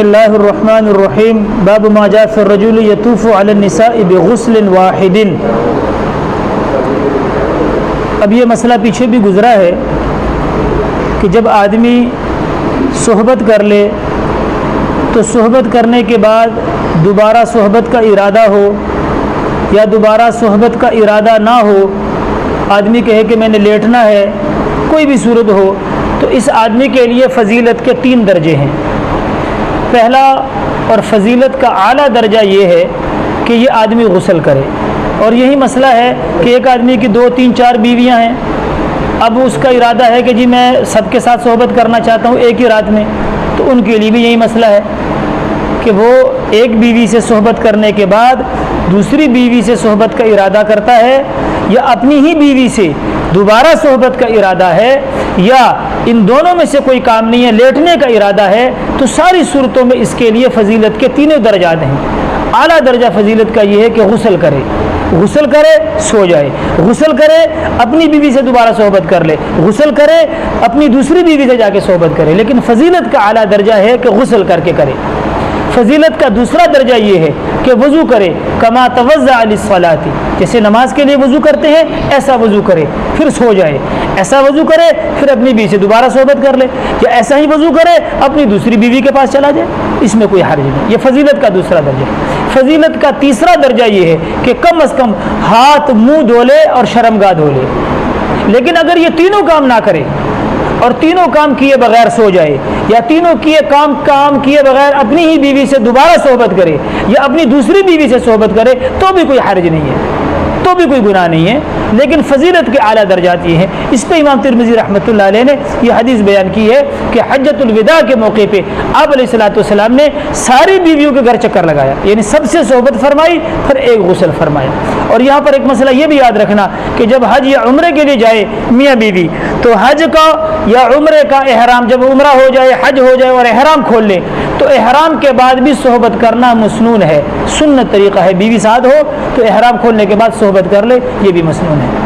اللہ الرحمن الرحیم باب ما جاء فی الرجل یطوف علی النساء بغسل واحد۔ اب یہ مسئلہ پیچھے بھی گزرا ہے کہ جب آدمی صحبت کر لے تو صحبت کرنے کے بعد دوبارہ صحبت کا ارادہ ہو یا دوبارہ صحبت کا ارادہ نہ ہو، آدمی کہے کہ میں نے لیٹنا ہے، کوئی بھی صورت ہو، تو اس آدمی کے لیے فضیلت کے 3 درجے ہیں۔ پہلا اور فضیلت کا اعلیٰ درجہ یہ ہے کہ یہ آدمی غسل کرے، اور یہی مسئلہ ہے کہ ایک آدمی کی 2 3 4 بیویاں ہیں، اب اس کا ارادہ ہے کہ جی میں سب کے ساتھ صحبت کرنا چاہتا ہوں ایک ہی رات میں، تو ان کے لیے بھی یہی مسئلہ ہے کہ وہ ایک بیوی سے صحبت کرنے کے بعد دوسری بیوی سے صحبت کا ارادہ کرتا ہے، یا اپنی ہی بیوی سے دوبارہ صحبت کا ارادہ ہے، یا ان دونوں میں سے کوئی کام نہیں ہے، لیٹنے کا ارادہ ہے، تو ساری صورتوں میں اس کے لیے فضیلت کے 3 درجات ہیں۔ اعلیٰ درجہ فضیلت کا یہ ہے کہ غسل کرے، غسل کرے سو جائے، غسل کرے اپنی بیوی سے دوبارہ صحبت کر لے، غسل کرے اپنی دوسری بیوی سے جا کے صحبت کرے، لیکن فضیلت کا اعلیٰ درجہ ہے کہ غسل کر کے کرے۔ فضیلت کا دوسرا درجہ یہ ہے کہ وضو کرے، کما توضع للصلاۃ، جیسے نماز کے لیے وضو کرتے ہیں ایسا وضو کرے پھر سو جائے، ایسا وضو کرے پھر اپنی بیوی سے دوبارہ صحبت کر لے، یا ایسا ہی وضو کرے اپنی دوسری بیوی کے پاس چلا جائے، اس میں کوئی حرج نہیں۔ یہ فضیلت کا دوسرا درجہ ہے۔ فضیلت کا تیسرا درجہ یہ ہے کہ کم از کم ہاتھ منہ دھولے اور شرمگاہ دھولے، لیکن اگر یہ تینوں کام نہ کرے اور تینوں کام کیے بغیر سو جائے، یا تینوں کام کیے بغیر اپنی ہی بیوی سے دوبارہ صحبت کرے یا اپنی دوسری بیوی سے صحبت کرے، تو بھی کوئی حرج نہیں ہے، تو بھی کوئی گناہ نہیں ہے، لیکن فضیلت کے اعلیٰ درجات یہ ہیں۔ اس پہ امام ترمذی رحمۃ اللہ علیہ نے یہ حدیث بیان کی ہے کہ حجۃ الوداع کے موقع پہ آپ علیہ الصلوۃ والسلام نے ساری بیویوں کے گھر چکر لگایا، یعنی سب سے صحبت فرمائی پھر ایک غسل فرمایا۔ اور یہاں پر ایک مسئلہ یہ بھی یاد رکھنا کہ جب حج یا عمرے کے لیے جائے میاں بیوی، تو حج کا یا عمرے کا احرام جب عمرہ ہو جائے، حج ہو جائے اور احرام کھول لے، تو احرام کے بعد بھی صحبت کرنا مسنون ہے، سنت طریقہ ہے، بیوی ساتھ ہو تو احرام کھولنے کے بعد صحبت کر لے، یہ بھی مسنون ہے۔